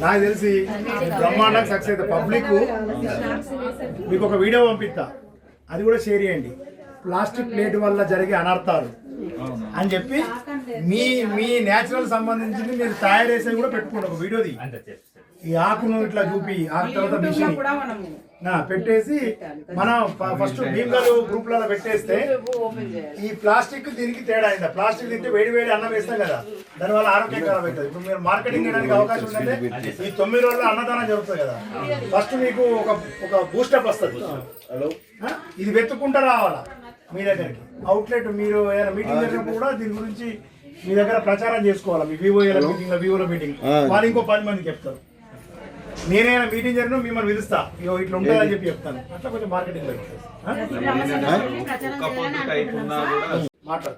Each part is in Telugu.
నాకు తెలిసి బ్రహ్మాండంగా సక్సెస్ అయితే పబ్లిక్ మీకు ఒక వీడియో పంపిస్తా, అది కూడా షేర్ చేయండి. ప్లాస్టిక్ ప్లేట్ వల్ల జరిగే అనర్థాలు అని చెప్పి మీ మీ న్యాచురల్ సంబంధించింది మీరు తయారు చేసేది కూడా పెట్టుకోండి ఒక వీడియోది. ఈ ఆకును ఇట్లా చూపి ఆకు తర్వాత మిషన్ పెట్టేసి మనం ఫస్ట్ భీమ్గల్ గ్రూప్లలో పెట్టేస్తే ఈ ప్లాస్టిక్ దీనికి తేడా అయిందా? ప్లాస్టిక్ తింటే వేడి వేడి అన్నం వేస్తాం కదా, దానివల్ల ఆరోగ్యం ఖరాబ్ అవుతుంది. ఇప్పుడు మీరు మార్కెటింగ్ చేయడానికి అవకాశం ఉందంటే ఈ 9 రోజుల్లో అన్నదానం జరుగుతుంది కదా, ఫస్ట్ మీకు ఒక బూస్టప్ వస్తుంది. ఇది వెతుక్కుంటూ రావాలా మీ దగ్గరికి అవుట్లెట్. మీరు ఏదైనా మీటింగ్ జరిగినప్పుడు కూడా దీని గురించి మీ దగ్గర ప్రచారం చేసుకోవాలా. మీ వివోల మీటింగ్ వాళ్ళు ఇంకో 10 మందికి చెప్తారు. నేనైనా మీటింగ్ జరిగినా మిమ్మల్ని పిలుస్తా, ఇట్లా ఉంటుందని చెప్పి చెప్తాను. అట్లా కొంచెం మార్కెటింగ్ మాట్లాడు.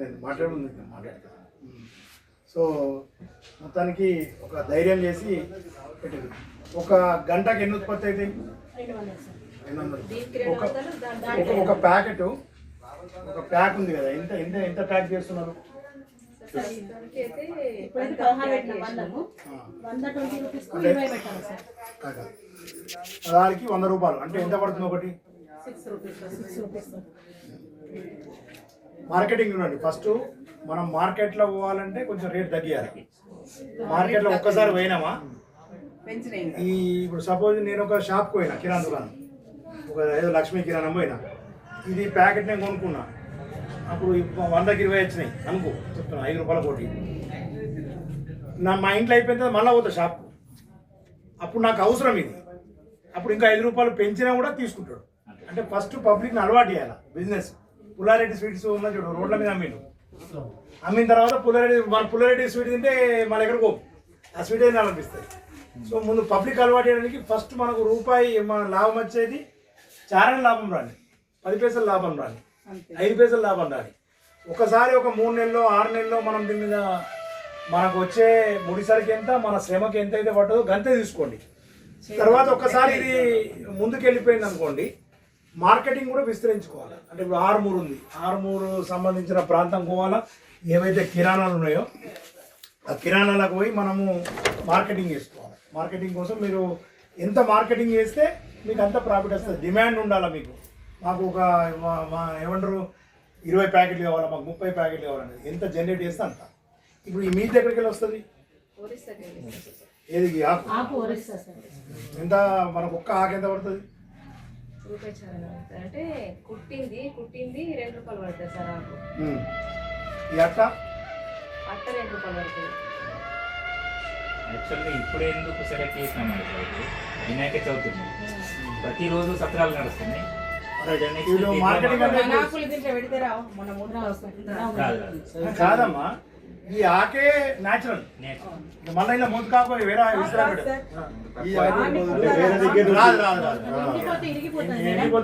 నేను మాట్లాడతాను. సో మొత్తానికి ఒక ధైర్యం చేసి పెట్టింది. ఒక గంటకి ఎన్ని ఉత్పత్తి అయితే ఒక ప్యాకెట్, ఒక ప్యాక్ ఉంది కదా, ఎంత ఎంత ఎంత ప్యాక్ చేస్తున్నారు? దానికి 100 రూపాయలు అంటే ఎంత పడుతుంది? ఒకటి 6 రూపీస్. మార్కెటింగ్ చూడండి, ఫస్ట్ మనం మార్కెట్లో పోవాలంటే కొంచెం రేట్ తగ్గియాలి. మార్కెట్లో ఒక్కసారి పోయినామా, ఈ ఇప్పుడు సపోజ్ నేను ఒక షాప్కి పోయినా, కిరాణా దుకాణం, ఒక ఏదో లక్ష్మీ కిరాణం పోయినా, ఇది ప్యాకెట్ నేను కొనుక్కున్నా, అప్పుడు 100కి 20 వచ్చినాయి అనుకో, చెప్తున్నా 5 రూపాయల కోటి. మా ఇంట్లో అయిపోయిన తర్వాత మళ్ళీ పోతా షాప్కు, అప్పుడు నాకు అవసరం ఇది, అప్పుడు ఇంకా 5 రూపాయలు పెంచినా కూడా తీసుకుంటాడు. అంటే ఫస్ట్ పబ్లిక్ని అలవాటు చేయాలి బిజినెస్. పుల్లారెడ్డి స్వీట్స్ ఉన్న చూడు, రోడ్ల మీద అమ్మిన తర్వాత పుల్లారెడ్డి స్వీట్ తింటే మన ఎక్కడికో ఆ స్వీట్ అయినా అనిపిస్తుంది. సో ముందు పబ్లిక్ అలవాటు చేయడానికి ఫస్ట్ మనకు రూపాయి మన లాభం వచ్చేది, చారణ లాభం రాని, 10 పైసలు లాభం రాని, 5 పైసలు లాభం రాని. ఒకసారి ఒక 3 నెలల్లో 6 నెలల్లో మనం దీని మీద మనకు వచ్చే ముడిసరికి ఎంత, మన శ్రమకి ఎంత అయితే పట్టదో గంతే తీసుకోండి. తర్వాత ఒకసారి ఇది ముందుకు వెళ్ళిపోయింది అనుకోండి, మార్కెటింగ్ కూడా విస్తరించుకోవాలి. అంటే ఇప్పుడు ఆరుమూరు ఉంది, ఆరుమూరు సంబంధించిన ప్రాంతం పోవాలా, ఏవైతే కిరాణాలు ఉన్నాయో ఆ కిరాణాలకు పోయి మనము మార్కెటింగ్ చేసుకోవాలి. మార్కెటింగ్ కోసం మీరు ఎంత మార్కెటింగ్ చేస్తే మీకు అంత ప్రాఫిట్ వస్తుంది. డిమాండ్ ఉండాలా మీకు. మాకు ఒక ఏమంటారు 20 ప్యాకెట్లు కావాలా, మాకు 30 ప్యాకెట్లు కావాలండి, ఎంత జనరేట్ చేస్తే అంత. ఇప్పుడు ఈ మీ దగ్గరికి వెళ్ళి వస్తుంది ఏది ఆకు ఎంత, మనకు ఒక్క ఆకు ఎంత పడుతుంది? అంటే కుట్టింది 2 రూపాయలు పడుతుంది సార్ ఆకు. ఈ అట్ట 2 రూపాయలు పడుతుంది. యాక్చువల్గా ఇప్పుడు ఎందుకు సెలెక్ట్ చేసినామంటే వినాయక చవితి ప్రతిరోజు సత్రాలు నడుస్తున్నాయి. కాదమ్మా, ఈ ఆకే న్యాచురల్, మళ్ళీ ఇలా ముందు కాకపోయి వేరే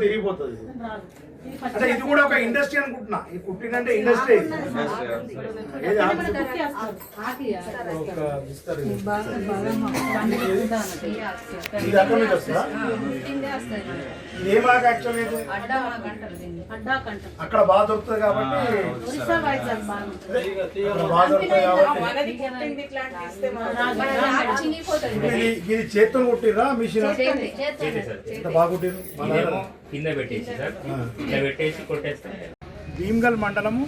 ఇరిగిపోతుంది. అంటే ఇది కూడా ఒక ఇండస్ట్రీ అనుకుంటున్నా. ఈ కుట్టినంటే ఇండస్ట్రీ. ఇది అక్కడ నుంచి వస్తుందా? ఏమాక యాక్చువల్ అక్కడ బాగా దొరుకుతుంది కాబట్టి ఇది చేతులు కుట్టిరా మిషన్ బాగా కుట్టిరు? కింద పెట్టేసి సార్, కింద పెట్టేసి కొట్టేస్తాం. భీమ్గల్ మండలము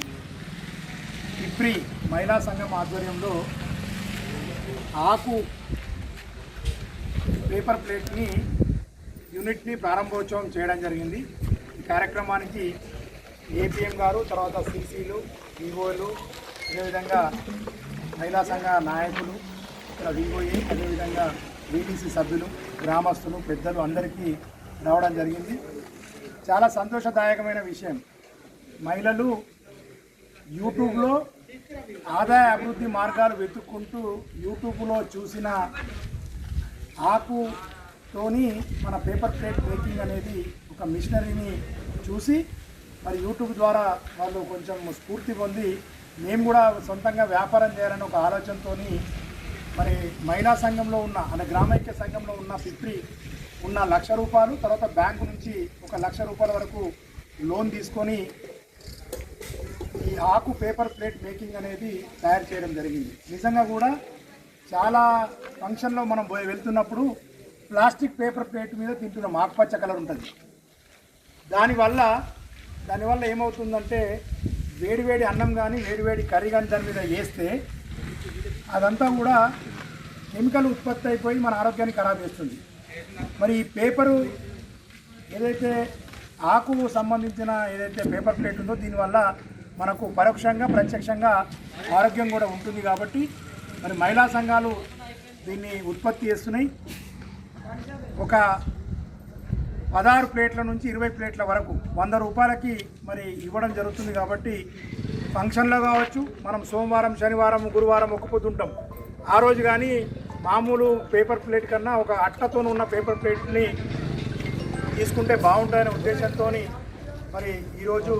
ఇప్రి మహిళా సంఘం ఆధ్వర్యంలో ఆకు పేపర్ ప్లేట్ని యూనిట్ని ప్రారంభోత్సవం చేయడం జరిగింది. ఈ కార్యక్రమానికి ఏపీఎం గారు, తర్వాత సీసీలు, వివోలు, అదేవిధంగా మహిళా సంఘ నాయకులు, ఇక్కడ వివోఏ, అదేవిధంగా వీటీసీ సభ్యులు, గ్రామస్తులు, పెద్దలు అందరికీ రావడం జరిగింది. చాలా సంతోషదాయకమైన విషయం. మహిళలు యూట్యూబ్లో ఆదాయ అభివృద్ధి మార్గాలు వెతుక్కుంటూ యూట్యూబ్లో చూసిన ఆకుతోని మన పేపర్ ప్లేట్ మేకింగ్ అనేది ఒక మిషనరీని చూసి మరి యూట్యూబ్ ద్వారా వాళ్ళు కొంచెం స్ఫూర్తి పొంది మేము కూడా సొంతంగా వ్యాపారం చేయాలని ఒక ఆలోచనతో మరి మహిళా సంఘంలో ఉన్న అంటే గ్రామైక్య సంఘంలో ఉన్న పిప్రి ఉన్న 1,00,000 రూపాయలు, తర్వాత బ్యాంకు నుంచి 1,00,000 రూపాయల వరకు లోన్ తీసుకొని ఆకు పేపర్ ప్లేట్ మేకింగ్ అనేది తయారు చేయడం జరిగింది. నిజంగా కూడా చాలా ఫంక్షన్లో మనం వెళ్తున్నప్పుడు ప్లాస్టిక్ పేపర్ ప్లేట్ మీద తింటున్నాం, ఆకుపచ్చ కలర్ ఉంటుంది. దానివల్ల ఏమవుతుందంటే వేడివేడి అన్నం కానీ వేడివేడి కర్రీ కానీ దాని మీద వేస్తే అదంతా కూడా కెమికల్ ఉత్పత్తి అయిపోయి మన ఆరోగ్యాన్ని ఖరాబ్ చేస్తుంది. మరి ఈ పేపరు ఏదైతే ఆకుకు సంబంధించిన ఏదైతే పేపర్ ప్లేట్ ఉందో దీనివల్ల మనకు పరోక్షంగా ప్రత్యక్షంగా ఆరోగ్యం కూడా ఉంటుంది. కాబట్టి మరి మహిళా సంఘాలు దీన్ని ఉత్పత్తి చేస్తున్నాయి. ఒక 16 ప్లేట్ల నుంచి 20 ప్లేట్ల వరకు 100 రూపాయలకి మరి ఇవ్వడం జరుగుతుంది. కాబట్టి ఫంక్షన్లో కావచ్చు, మనం సోమవారం, శనివారం, గురువారం ఒక్కపోతుంటాం. ఆ రోజు కానీ మామూలు పేపర్ ప్లేట్ కన్నా ఒక అట్టతో ఉన్న పేపర్ ప్లేట్ని తీసుకుంటే బాగుంటుందనే ఉద్దేశంతో మరి ఈరోజు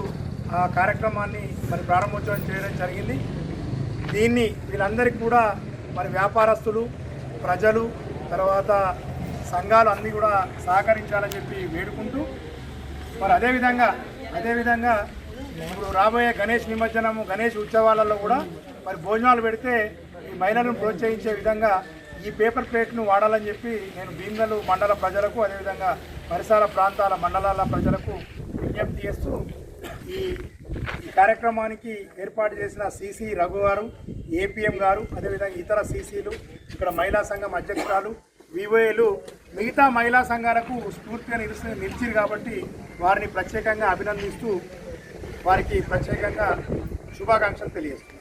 ఆ కార్యక్రమాన్ని మరి ప్రారంభోత్సవం చేయడం జరిగింది. దీన్ని వీళ్ళందరికీ కూడా మరి వ్యాపారస్తులు, ప్రజలు, తర్వాత సంఘాలు అన్నీ కూడా సహకరించాలని చెప్పి వేడుకుంటూ మరి అదేవిధంగా ఇప్పుడు రాబోయే గణేష్ నిమజ్జనము, గణేష్ ఉత్సవాలలో కూడా మరి భోజనాలు పెడితే ఈ మహిళలను ప్రోత్సహించే విధంగా ఈ పేపర్ ప్లేట్ను వాడాలని చెప్పి నేను భీమ్గల్ మండల ప్రజలకు, అదేవిధంగా పరిసర ప్రాంతాల మండలాల ప్రజలకు విజ్ఞప్తి చేస్తూ ఈ కార్యక్రమానికి ఏర్పాటు చేసిన సిసి రఘు గారు, ఏపీఎం గారు, అదేవిధంగా ఇతర సిసిలు, ఇక్కడ మహిళా సంఘం అధ్యక్షురాలు, వివోఏలు, మిగతా మహిళా సంఘాలకు స్ఫూర్తిగా నిలిచిరు. కాబట్టి వారిని ప్రత్యేకంగా అభినందిస్తూ వారికి ప్రత్యేకంగా శుభాకాంక్షలు తెలియజేస్తున్నారు.